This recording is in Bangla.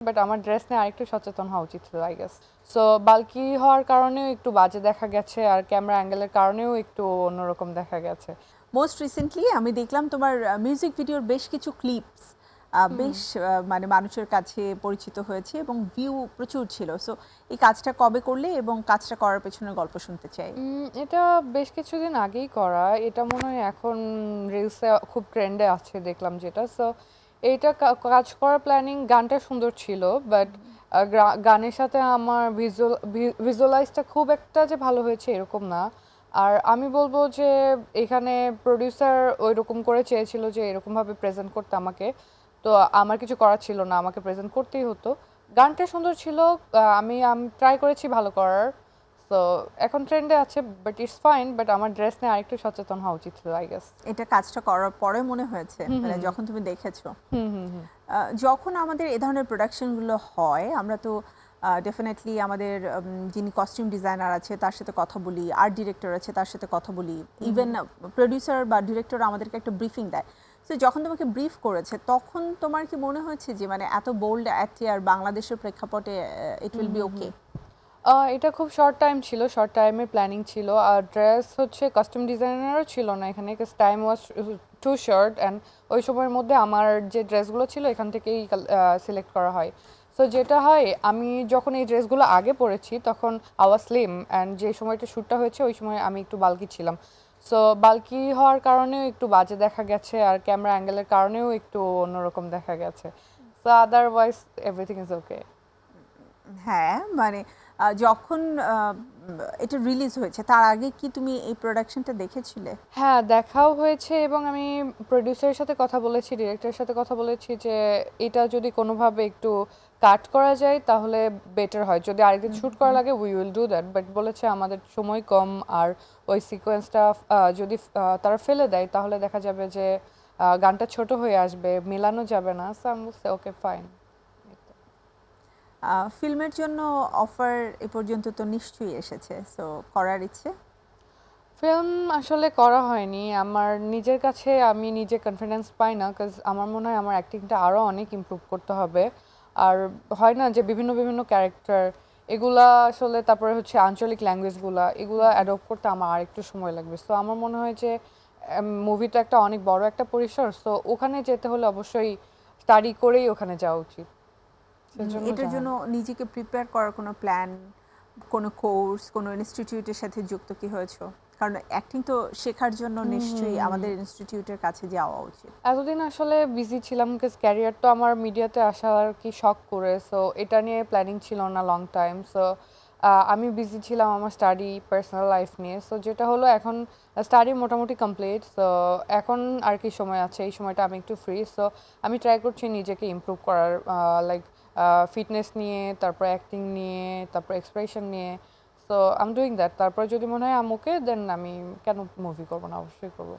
বাট আমার ড্রেস নিয়ে আরেকটু সচেতন হওয়া উচিত ছিল আই গেস। সো বাল্কি হওয়ার কারণেও একটু বাজে দেখা গেছে আর ক্যামেরা অ্যাঙ্গেলের কারণেও একটু অন্যরকম দেখা গেছে। মোস্ট রিসেন্টলি আমি দেখলাম তোমার মিউজিক ভিডিওর বেশ কিছু ক্লিপস বেশ মানে মানুষের কাছে পরিচিত হয়েছে এবং ভিউ প্রচুর ছিল। সো এই কাজটা কবে করলে এবং কাজটা করার পেছনে গল্প শুনতে চাই। এটা বেশ কিছুদিন আগেই করা। এটা মনে হয় এখন রিলসে খুব ট্রেন্ডে আছে দেখলাম যেটা। সো এইটা কাজ করার প্ল্যানিং, গানটা সুন্দর ছিল বাট গানের সাথে আমার ভিজুয়ালাইজটা খুব একটা যে ভালো হয়েছে এরকম না। আর আমি বলবো যে এখানে প্রোডিউসার ওইরকম করে চেয়েছিল যে এরকমভাবে প্রেজেন্ট করতে আমাকে, তো আমার কিছু করার ছিল না, আমাকে প্রেজেন্ট করতেই হতো। গানটা সুন্দর ছিল, আমি আমি ট্রাই করেছি ভালো করার। সো এখন ট্রেন্ডে আছে বাট ইটস ফাইন, বাট আমার ড্রেস নিয়ে আরেকটু সচেতন হওয়া উচিত ছিল আই গেস। এটা কাজটা করার পরে মনে হয়েছে মানে যখন তুমি দেখেছো? যখন আমাদের এ ধরনের প্রোডাকশনগুলো হয় আমরা তো ডেফিনেটলি আমাদের যিনি কস্টিউম ডিজাইনার আছে তার সাথে কথা বলি, আর্ট ডিরেক্টর আছে তার সাথে কথা বলি, ইভেন প্রডিউসার বা ডিরেক্টর আমাদেরকে একটা ব্রিফিং দেয়। তো যখন তোমাকে ব্রিফ করেছে তখন তোমার কি মনে হয়েছে যে মানে এত বোল্ড অ্যাক্টিয়ার বাংলাদেশের প্রেক্ষাপটে ইট উইল বি ওকে? এটা খুব শর্ট টাইম ছিল, শর্ট টাইমের প্ল্যানিং ছিল। আর ড্রেস হচ্ছে কাস্টম ডিজাইনারও ছিল না এখানে, because time was too short and ওই সময়ের মধ্যে আমার যে ড্রেসগুলো ছিল এখান থেকেই সিলেক্ট করা হয়। সো যেটা হয়, আমি যখন এই ড্রেসগুলো আগে পরেছি তখন আওয়াজ স্লিম, অ্যান্ড যে সময়টা শ্যুটটা হয়েছে ওই সময় আমি একটু বাল্কি ছিলাম। সো বাল্কি হওয়ার কারণেও একটু বাজে দেখা গেছে আর ক্যামেরা অ্যাঙ্গেলের কারণেও একটু অন্যরকম দেখা গেছে। So otherwise everything is okay. হ্যাঁ মানে যখন এটা রিলিজ হয়েছে তার আগে কি তুমি এই প্রোডাকশনটা দেখেছিলে? হ্যাঁ, দেখাও হয়েছে এবং আমি প্রোডিউসারের সাথে কথা বলেছি, ডিরেক্টরের সাথে কথা বলেছি যে এটা যদি কোনোভাবে একটু কাট করা যায় তাহলে বেটার হয়। যদি আরেকদিন শুট করা লাগে we will do that, but বলেছে আমাদের সময় কম আর ওই সিকোয়েন্সটা যদি তারা ফেলে দেয় তাহলে দেখা যাবে যে গানটা ছোট হয়ে আসবে, মেলানো যাবে না। সো আমি বলছি ওকে ফাইন। ফিল্মের জন্য অফার এ পর্যন্ত তো নিশ্চয়ই এসেছে, সো করার ইচ্ছে? ফিল্ম আসলে করা হয়নি আমার নিজের কাছে, আমি নিজে কনফিডেন্স পাই না, কাজ আমার মনে হয় আমার অ্যাক্টিংটা আরও অনেক ইমপ্রুভ করতে হবে। আর হয় না যে বিভিন্ন বিভিন্ন ক্যারেক্টার এগুলা আসলে, তারপরে হচ্ছে আঞ্চলিক ল্যাঙ্গুয়েজগুলা এগুলা অ্যাডপ্ট করতে আমার আর একটু সময় লাগবে। সো আমার মনে হয় যে মুভিটা একটা অনেক বড় একটা পরিসর, সো ওখানে যেতে হলে অবশ্যই স্টাডি করেই ওখানে যাওয়া উচিত। সেজন্য এটার জন্য নিজেকে প্রিপেয়ার করার কোনো প্ল্যান, কোনো কোর্স, কোনো ইনস্টিটিউটের সাথে যুক্ত কি হয়েছো? কারণ অ্যাক্টিং তো শেখার জন্য নিশ্চয়ই আমাদের ইনস্টিটিউটের কাছে যাওয়া উচিত। এতদিন আসলে বিজি ছিলাম, বিকজ ক্যারিয়ার তো আমার মিডিয়াতে আসার কি শখ করে, সো এটা নিয়ে প্ল্যানিং ছিল না লং টাইম। সো আমি বিজি ছিলাম আমার স্টাডি, পার্সোনাল লাইফ নিয়ে। সো যেটা হলো এখন স্টাডি মোটামুটি কমপ্লিট, সো এখন আর কি সময় আছে, এই সময়টা আমি একটু ফ্রি। সো আমি ট্রাই করছি নিজেকে ইমপ্রুভ করার, লাইক ফিটনেস নিয়ে, তারপর অ্যাক্টিং নিয়ে, তারপর এক্সপ্রেশন নিয়ে। So I am doing that. তারপর যদি মনে হয় আমি ওকে, দেন আমি কেন মুভি করবো না, অবশ্যই করবো।